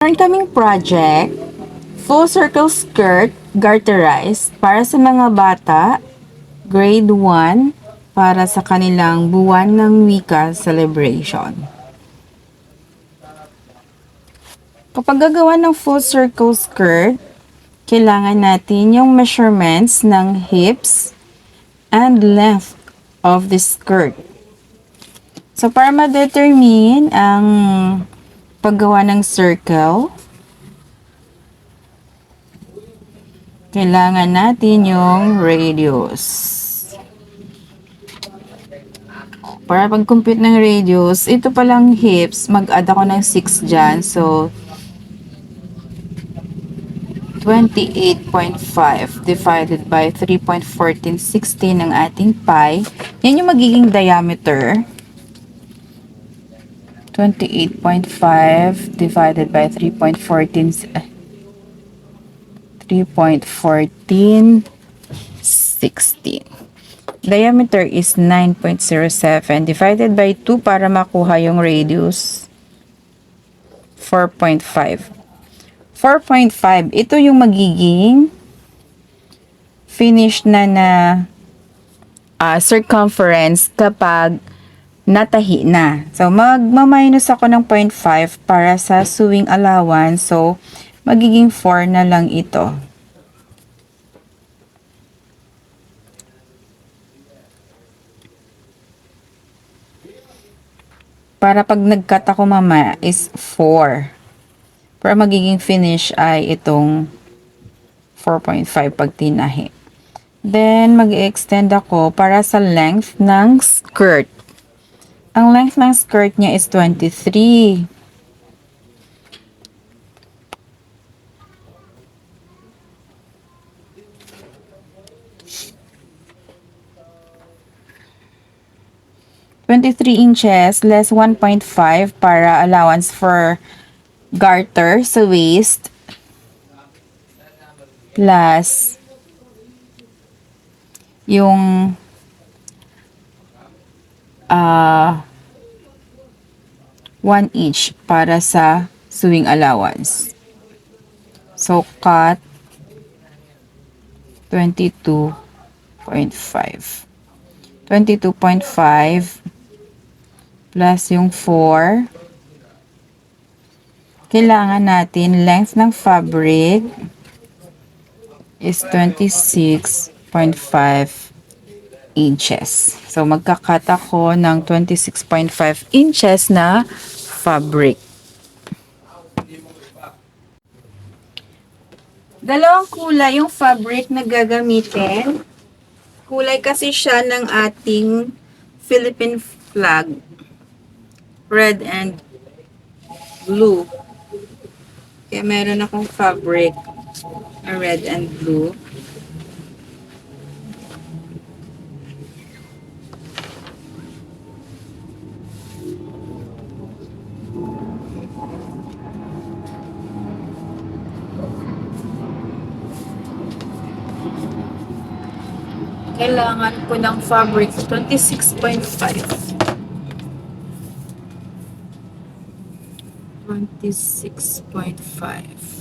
Meron kaming project, full circle skirt, garterized, para sa mga bata, grade 1, para sa kanilang buwan ng wika celebration. Kapag gagawa ng full circle skirt, kailangan natin yung measurements ng hips and length of the skirt. So, para ma-determine ang paggawa ng circle, kailangan natin yung radius. Para pag-compute ng radius, ito palang hips, mag-add ako ng 6 dyan. So, 28.5 divided by 3.1416 ng ating pi. Yan yung magiging diameter. 28.5 divided by 3.1416. Diameter is 9.07 divided by 2 para makuha yung radius. 4.5. 4.5. Ito yung magiging finish na circumference kapag natahi na. So, magma-minus ako ng 0.5 para sa sewing allowance. So, magiging 4 na lang ito. Para pag nag-cut ako mamaya is 4. Para magiging finish ay itong 4.5 pag tinahi. Then, mag-extend ako para sa length ng skirt. Ang length ng skirt niya is 23. Inches less 1.5 para allowance for garter sa waist plus yung 1 inch para sa sewing allowance. So, cut 22.5. 22.5 plus yung 4. Kailangan natin length ng fabric is 26.5 inches. So, magkakat ako ng 26.5 inches na fabric. Dalawang kulay yung fabric na gagamitin. Kulay kasi siya ng ating Philippine flag. Red and blue. Kaya meron akong fabric na red and blue. Kailangan ko ng fabric 26.5. 26.5.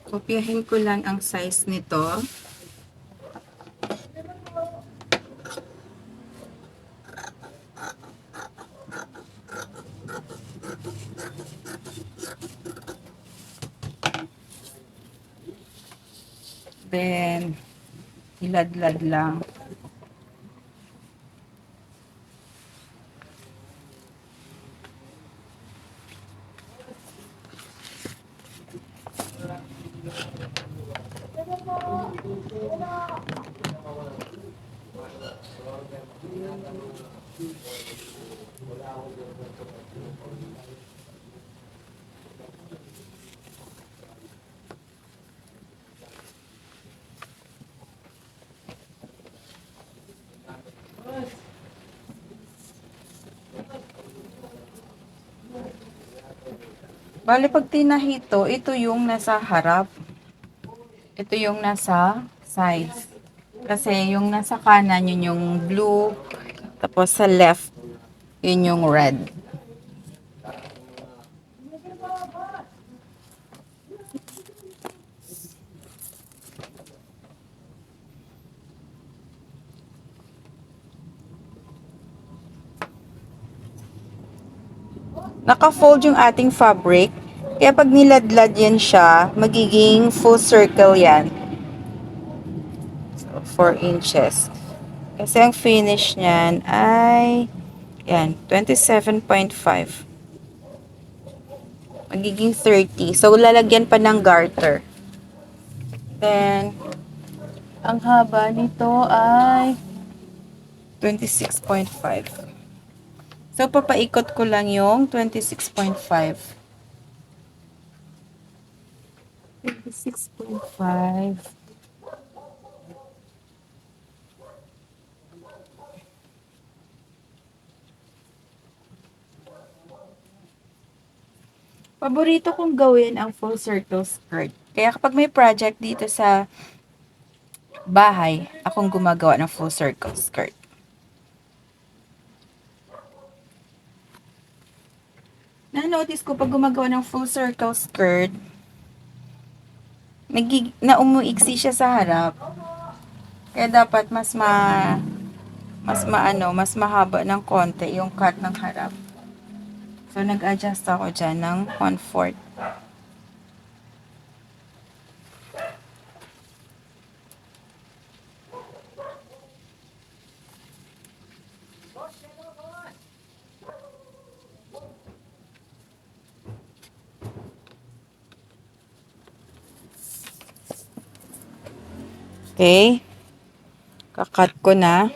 Kopyahin ko lang ang size nito. Then, iladlad lang. Bale, pag tinahito, ito yung nasa harap. Ito yung nasa sides. Kasi yung nasa kanan, yun yung blue. Tapos sa left, yun yung red. Naka-fold yung ating fabric. Kaya pag niladlad yan siya, magiging full circle yan. So, 4 inches. Kasi ang finish niyan ay, yan, 27.5. Magiging 30. So, lalagyan pa ng garter. Then, ang haba nito ay 26.5. So, papaikot ko lang yung 26.5. 26.5. Paborito kong gawin ang full circle skirt. Kaya kapag may project dito sa bahay, akong gumagawa ng full circle skirt. Na-notice ko pag gumagawa ng full circle skirt, umuiksi siya sa harap. Kaya dapat mas mahaba ng konti yung cut ng harap. So, nag-adjust ako dyan ng 1/4. Okay. Kakat ko na.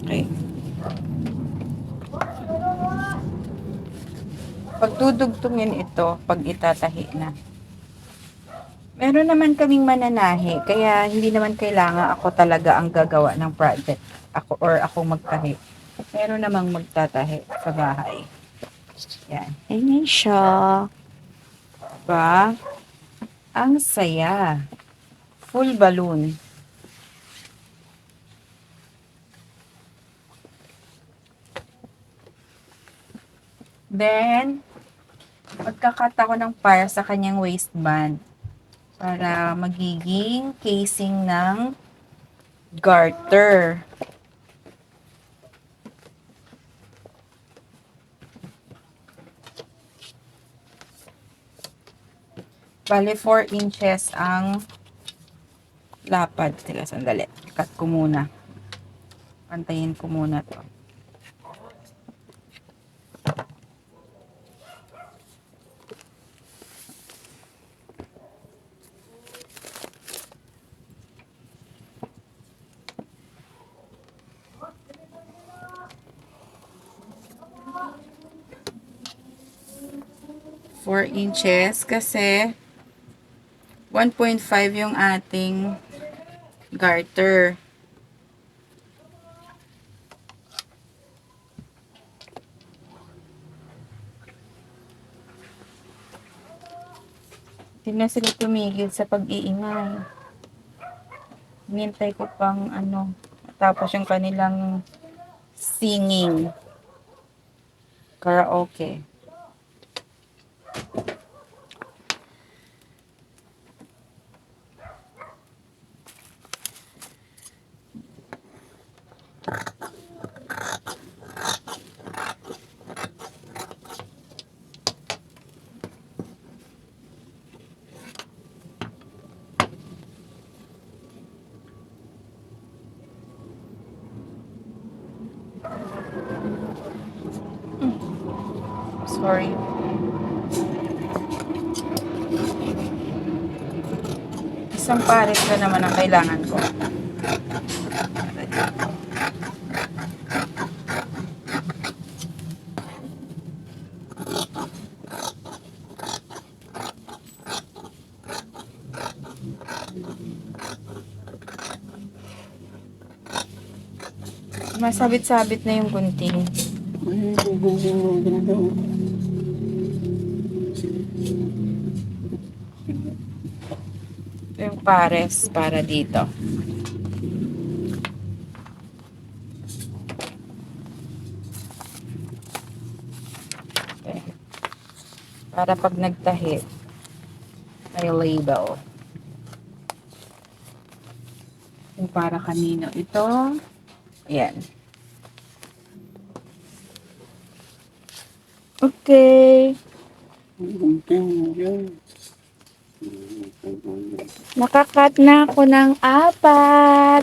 Okay. Pagdudugtungin ito, pag itatahi na. Meron naman kaming mananahi, kaya hindi naman kailangan ako talaga ang gagawa ng project. Ako magtahi. Meron namang magtatahi sa bahay. Yan. Ayan siya. Diba? Ang saya. Full balloon. Then, magkakat ako ng para sa kanyang waistband. Para magiging casing ng garter. Bale, 4 inches ang lapad. Teka, sandali. Cut ko muna. Pantayin ko muna to. 4 inches kasi 1.5 yung ating garter. Hindi na sila tumigil sa pag-iingay. Hinintay ko pang tapos yung kanilang singing. Karaoke. Sorry. Isang pares na naman ang kailangan ko. Masabit-sabit na yung gunting. Yung pares para dito. Okay. Para pag nagtahi, may label. Yung para kanino ito. Ayan. Okay. Nakakat na ako ng 4.